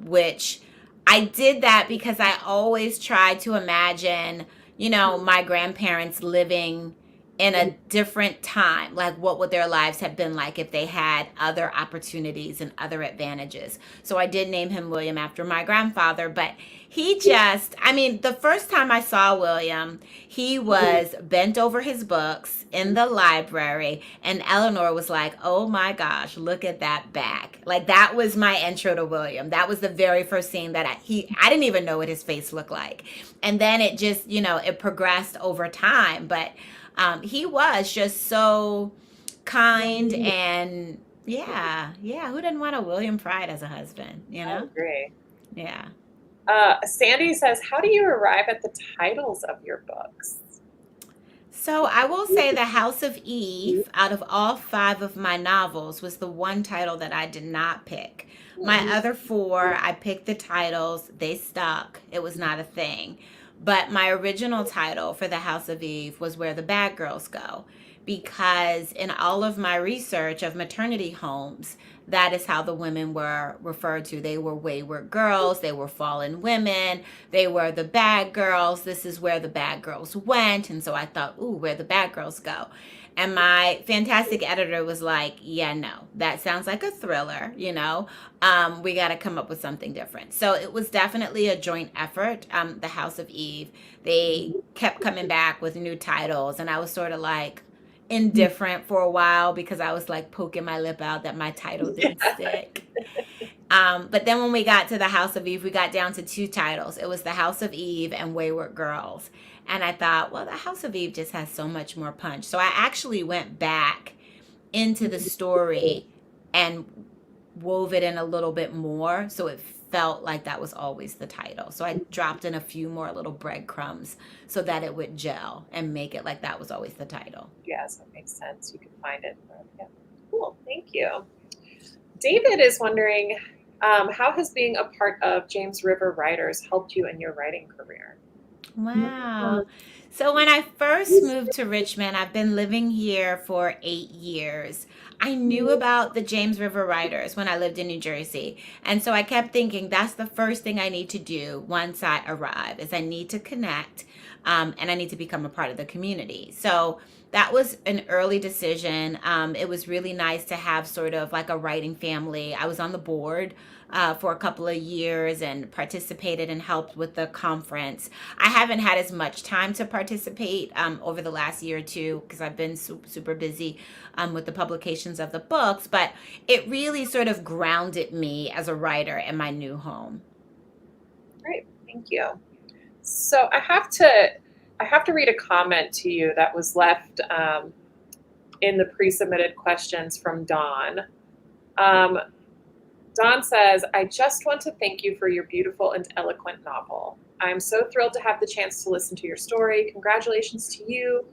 which I did that because I always tried to imagine, my grandparents living in a different time. Like, what would their lives have been like if they had other opportunities and other advantages? So I did name him William after my grandfather, but the first time I saw William, he was bent over his books in the library, and Eleanor was like, oh my gosh, look at that back. Like, that was my intro to William. That was the very first scene that I didn't even know what his face looked like. And then it just, it progressed over time. But he was just so kind and yeah. Who didn't want a William Pride as a husband, I agree. Yeah. Sandy says, how do you arrive at the titles of your books? So I will say The House of Eve, out of all 5 of my novels, was the one title that I did not pick. My other 4, I picked the titles. They stuck. It was not a thing. But my original title for The House of Eve was Where the Bad Girls Go, because in all of my research of maternity homes, that is how the women were referred to. They were wayward girls. They were fallen women. They were the bad girls. This is where the bad girls went. And so I thought, ooh, where the bad girls go. And my fantastic editor was like, yeah, no, that sounds like a thriller, we got to come up with something different. So it was definitely a joint effort. The House of Eve, they kept coming back with new titles. And I was sort of like indifferent for a while because I was like poking my lip out that my title didn't stick. But then when we got to The House of Eve, we got down to 2 titles. It was The House of Eve and Wayward Girls. And I thought, well, The House of Eve just has so much more punch. So I actually went back into the story and wove it in a little bit more. So it felt like that was always the title. So I dropped in a few more little breadcrumbs so that it would gel and make it like that was always the title. Yes, that makes sense. You can find it. Yeah. Cool. Thank you. David is wondering, how has being a part of James River Writers helped you in your writing career? Wow. So when I first moved to Richmond, I've been living here for 8 years. I knew about the James River Writers when I lived in New Jersey. And so I kept thinking that's the first thing I need to do once I arrive is I need to connect and I need to become a part of the community. So that was an early decision. It was really nice to have sort of like a writing family. I was on the board for a couple of years and participated and helped with the conference. I haven't had as much time to participate over the last year or 2 because I've been super busy with the publications of the books, but it really sort of grounded me as a writer in my new home. Great, thank you. So I have to read a comment to you that was left in the pre-submitted questions from Dawn. Dawn says, I just want to thank you for your beautiful and eloquent novel. I'm so thrilled to have the chance to listen to your story. Congratulations to you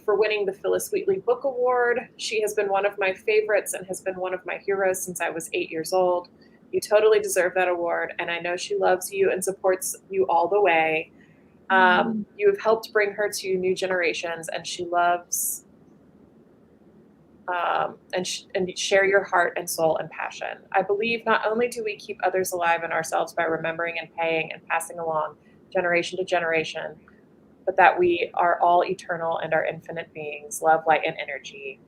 for winning the Phyllis Wheatley Book Award. She has been one of my favorites and has been one of my heroes since I was 8 years old. You totally deserve that award, and I know she loves you and supports you all the way. You have helped bring her to new generations, and she loves and share your heart and soul and passion. I believe not only do we keep others alive and ourselves by remembering and paying and passing along generation to generation, but that we are all eternal and are infinite beings, love, light, and energy.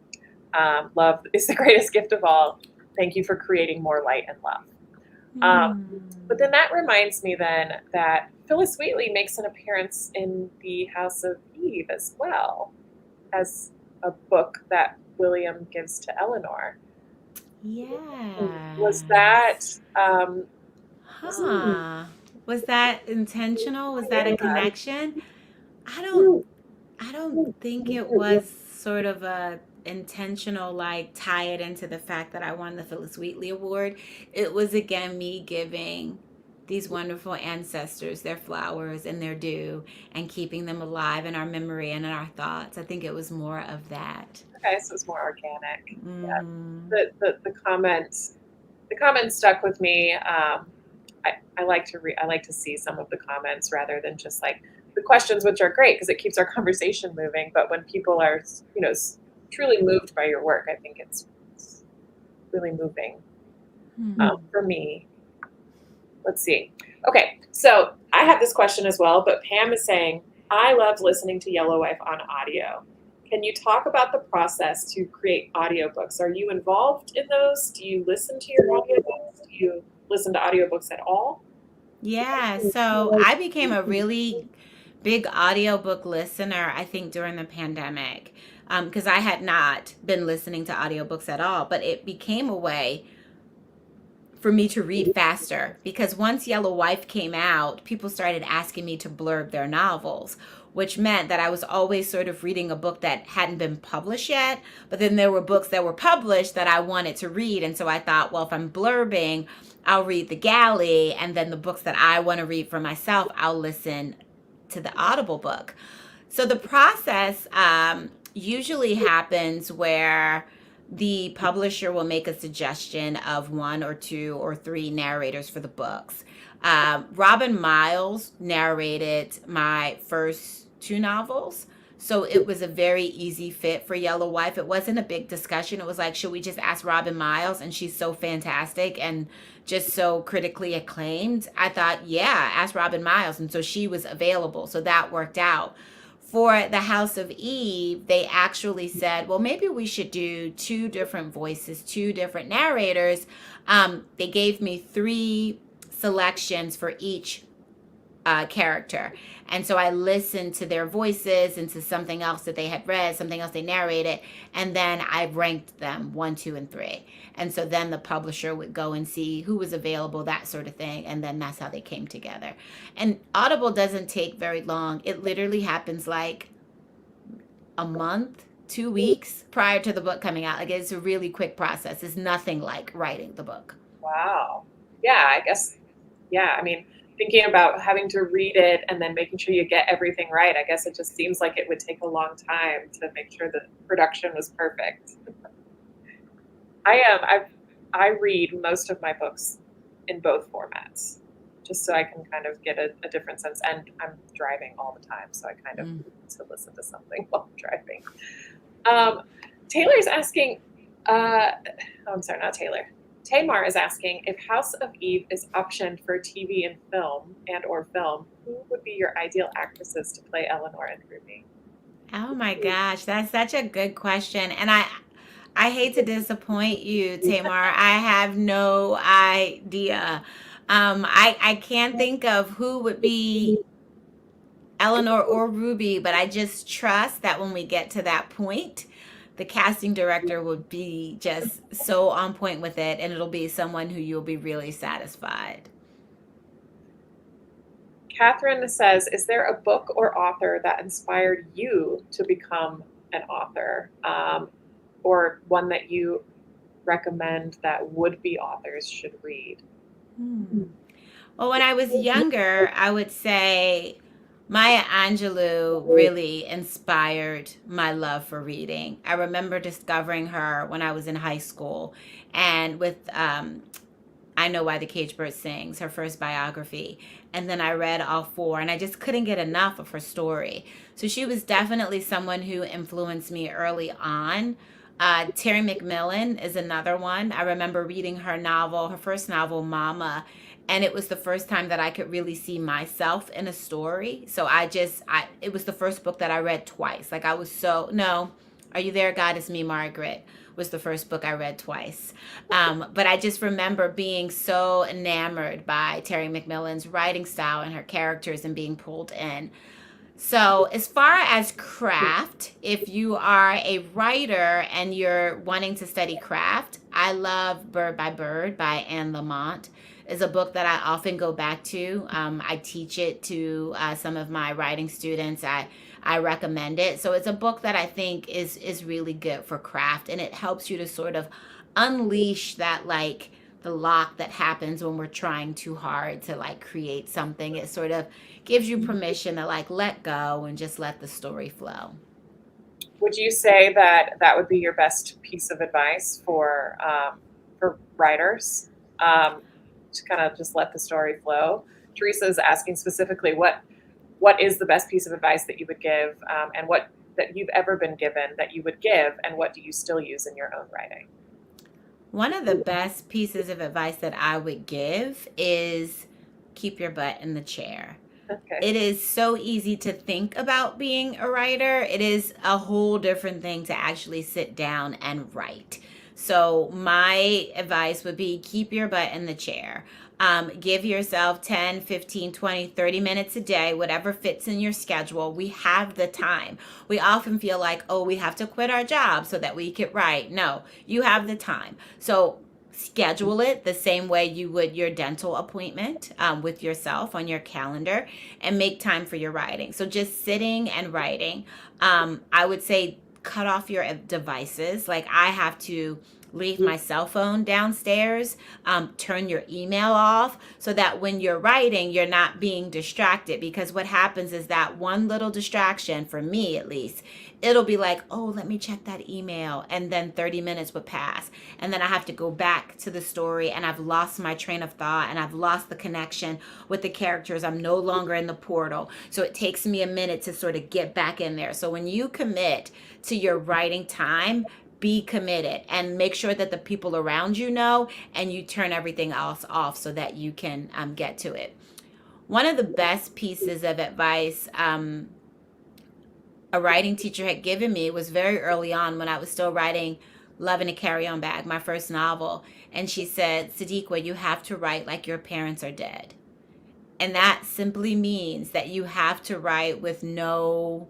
Love is the greatest gift of all. Thank you for creating more light and love. But then that reminds me then that Phyllis Wheatley makes an appearance in The House of Eve as well as a book that William gives to Eleanor. Was that, Yes. um, was, Huh. Was that intentional? Was that a yeah. connection? I don't I don't think it was sort of a intentional like tie it into the fact that I won the Phyllis Wheatley Award. It was again me giving these wonderful ancestors their flowers and their due and keeping them alive in our memory and in our thoughts. I think it was more of that. Okay, so it's more organic. Yeah. Mm. The comments stuck with me. I like to I like to see some of the comments rather than just like the questions, which are great because it keeps our conversation moving. But when people are, truly moved by your work, I think it's really moving. For me. Let's see. Okay, so I have this question as well, but Pam is saying, I love listening to Yellow Wife on audio. Can you talk about the process to create audiobooks? Are you involved in those? Do you listen to your audiobooks? Do you listen to audiobooks at all? Yeah, so I became a really big audiobook listener, I think, during the pandemic, because I had not been listening to audiobooks at all, but it became a way for me to read faster because once Yellow Wife came out, people started asking me to blurb their novels, which meant that I was always sort of reading a book that hadn't been published yet, but then there were books that were published that I wanted to read. And so I thought, well, if I'm blurbing, I'll read the galley, and then the books that I want to read for myself, I'll listen to the Audible book. So the process usually happens where the publisher will make a suggestion of one or two or three narrators for the books. Robin Miles narrated my first two novels. So it was a very easy fit for Yellow Wife. It wasn't a big discussion. It was like, should we just ask Robin Miles? And she's so fantastic and just so critically acclaimed. I thought, yeah, ask Robin Miles. And so she was available. So that worked out. For the House of Eve, they actually said, well, maybe we should do two different voices, two different narrators. They gave me three selections for each character. And so I listened to their voices and to something else that they had read, something else they narrated, and then I ranked them one, two, and three. And so then the publisher would go and see who was available, that sort of thing, and then that's how they came together. And Audible doesn't take very long. It literally happens like a month, 2 weeks prior to the book coming out. Like it's a really quick process. It's nothing like writing the book. Wow. Yeah, I guess. Yeah, I mean, thinking about having to read it and then making sure you get everything right, I guess it just seems like it would take a long time to make sure the production was perfect. I read most of my books in both formats, just so I can kind of get a different sense. And I'm driving all the time, so I kind of need to listen to something while I'm driving. Taylor's asking, I'm sorry, not Taylor. Tamar is asking if House of Eve is optioned for TV and film or film, who would be your ideal actresses to play Eleanor and Ruby? Oh my gosh, that's such a good question. And I hate to disappoint you, Tamar. I have no idea. I can't think of who would be Eleanor or Ruby, but I just trust that when we get to that point, the casting director would be just so on point with it, and it'll be someone who you'll be really satisfied. Catherine says, is there a book or author that inspired you to become an author, or one that you recommend that would-be authors should read? Well, when I was younger, I would say Maya Angelou really inspired my love for reading. I remember discovering her when I was in high school, and with I Know Why the Caged Bird Sings, her first biography. And then I read all four, and I just couldn't get enough of her story. So she was definitely someone who influenced me early on. Terry McMillan is another one. I remember reading her novel, her first novel, Mama, and it was the first time that I could really see myself in a story. So it was the first book that I read twice. Like I was so, no, Are You There, God? It's Me, Margaret was the first book I read twice. But I just remember being so enamored by Terry McMillan's writing style and her characters and being pulled in. So, as far as craft, if you are a writer and you're wanting to study craft, I love Bird by Bird by Anne Lamott. Is a book that I often go back to. I teach it to some of my writing students. I recommend it. So it's a book that I think is really good for craft, and it helps you to sort of unleash that like the lock that happens when we're trying too hard to like create something. It sort of gives you permission to like let go and just let the story flow. Would you say that that would be your best piece of advice for writers, um, to kind of just let the story flow? Teresa's asking specifically what is the best piece of advice that you would give, and what that you've ever been given that you would give, and what do you still use in your own writing? One of the best pieces of advice that I would give is keep your butt in the chair. Okay. It is so easy to think about being a writer. It is a whole different thing to actually sit down and write. So, my advice would be keep your butt in the chair. Give yourself 10, 15, 20, 30 minutes a day, whatever fits in your schedule. We have the time. We often feel like, oh, we have to quit our job so that we could write. No, you have the time. So, schedule it the same way you would your dental appointment, with yourself on your calendar, and make time for your writing. So just sitting and writing. I would say cut off your devices. Like I have to leave my cell phone downstairs, turn your email off so that when you're writing, you're not being distracted. Because what happens is that one little distraction, for me at least, it'll be like, oh, let me check that email. And then 30 minutes would pass. And then I have to go back to the story and I've lost my train of thought and I've lost the connection with the characters. I'm no longer in the portal. So it takes me a minute to sort of get back in there. So when you commit to your writing time, be committed and make sure that the people around you know, and you turn everything else off so that you can get to it. One of the best pieces of advice a writing teacher had given me was very early on when I was still writing Love in a Carry-On Bag, my first novel. And she said, Sadeqa, you have to write like your parents are dead. And that simply means that you have to write with no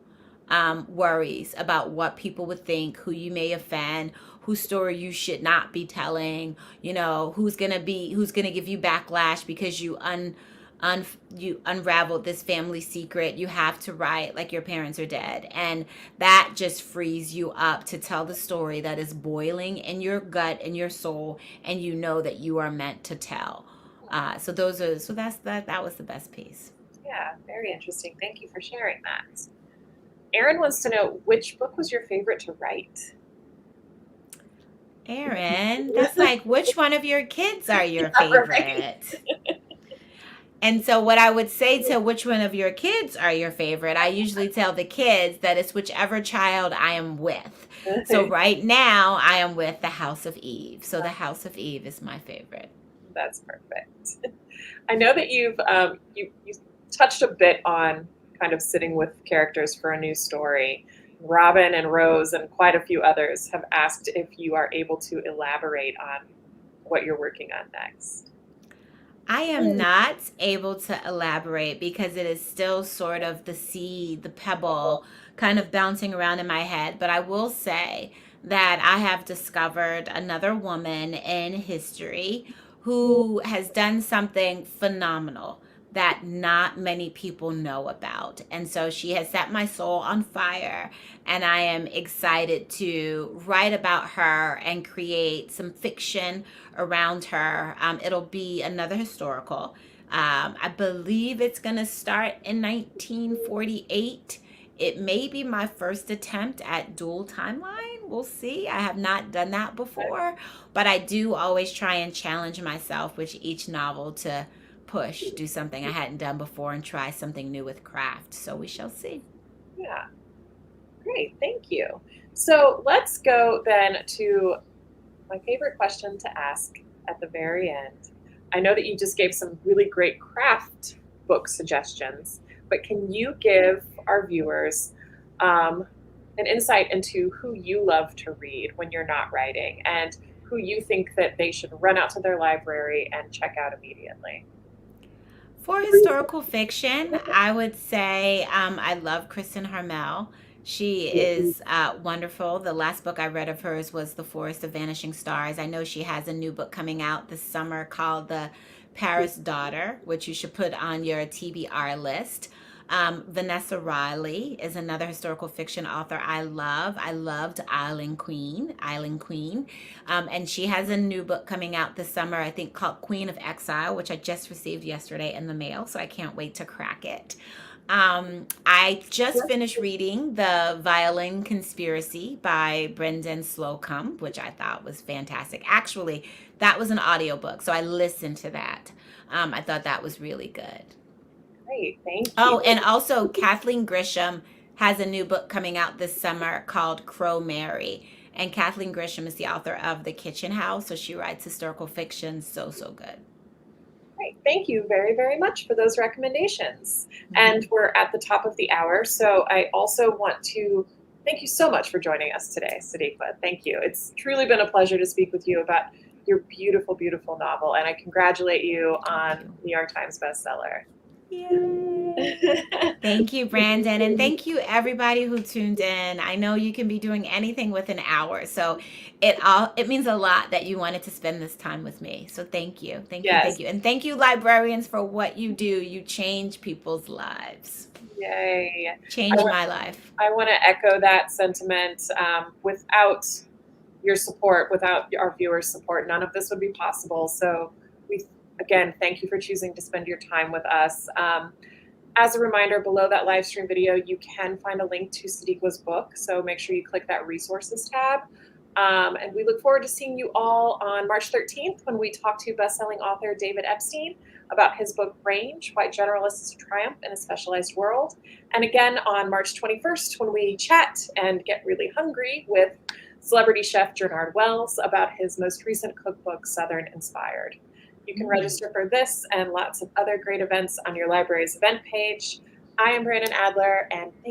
worries about what people would think, who you may offend, whose story you should not be telling, who's gonna give you backlash because you unraveled this family secret. You have to write like your parents are dead, and that just frees you up to tell the story that is boiling in your gut and your soul, and you know that you are meant to tell. That was the best piece. Yeah, very interesting. Thank you for sharing that. Erin wants to know, which book was your favorite to write? Erin, that's like, which one of your kids are your Right. favorite? And so, what I would say to which one of your kids are your favorite, I usually tell the kids that it's whichever child I am with. So, right now, I am with the House of Eve. So, the House of Eve is my favorite. That's perfect. I know that you touched a bit on kind of sitting with characters for a new story. Robin and Rose and quite a few others have asked if you are able to elaborate on what you're working on next. I am not able to elaborate because it is still sort of the seed, the pebble kind of bouncing around in my head. But I will say that I have discovered another woman in history who has done something phenomenal that not many people know about. And so she has set my soul on fire, and I am excited to write about her and create some fiction around her. It'll be another historical. I believe it's going to start in 1948. It may be my first attempt at dual timeline. We'll see. I have not done that before, but I do always try and challenge myself with each novel to do something I hadn't done before and try something new with craft. So we shall see. Yeah, great. Thank you. So let's go then to my favorite question to ask at the very end. I know that you just gave some really great craft book suggestions, but can you give our viewers an insight into who you love to read when you're not writing, and who you think that they should run out to their library and check out immediately? For historical fiction, I would say I love Kristen Harmel. She is wonderful. The last book I read of hers was The Forest of Vanishing Stars. I know she has a new book coming out this summer called The Paris Daughter, which you should put on your TBR list. Vanessa Riley is another historical fiction author I love. I loved Island Queen, Island Queen. And she has a new book coming out this summer, I think called Queen of Exile, which I just received yesterday in the mail. So I can't wait to crack it. I just finished reading The Violin Conspiracy by Brendan Slocum, which I thought was fantastic. Actually, that was an audiobook, so I listened to that. I thought that was really good. Great, thank Oh, you. and also Kathleen Grisham has a new book coming out this summer called Crow Mary. And Kathleen Grisham is the author of The Kitchen House, so she writes historical fiction so good. Great. Thank you very, very much for those recommendations. Mhm. And we're at the top of the hour, so I also want to thank you so much for joining us today, Sadeqa. Thank you. It's truly been a pleasure to speak with you about your beautiful, beautiful novel, and I congratulate you on New York Times bestseller. Yay. Thank you, Brandon. And thank you, everybody who tuned in. I know you can be doing anything with an hour. So it means a lot that you wanted to spend this time with me. So thank you. Thank you. Yes. Thank you. And thank you, librarians, for what you do. You change people's lives. Yay. Change my life. I want to echo that sentiment. Without your support, without our viewers' support, none of this would be possible. So we, again, thank you for choosing to spend your time with us. As a reminder, below that live stream video, you can find a link to Sadeqa's book. So make sure you click that resources tab. And we look forward to seeing you all on March 13th when we talk to best-selling author David Epstein about his book Range, White Generalists Triumph in a Specialized World. And again on March 21st when we chat and get really hungry with celebrity chef Jernard Wells about his most recent cookbook, Southern Inspired. You can register for this and lots of other great events on your library's event page. I am Brandon Adler, and thank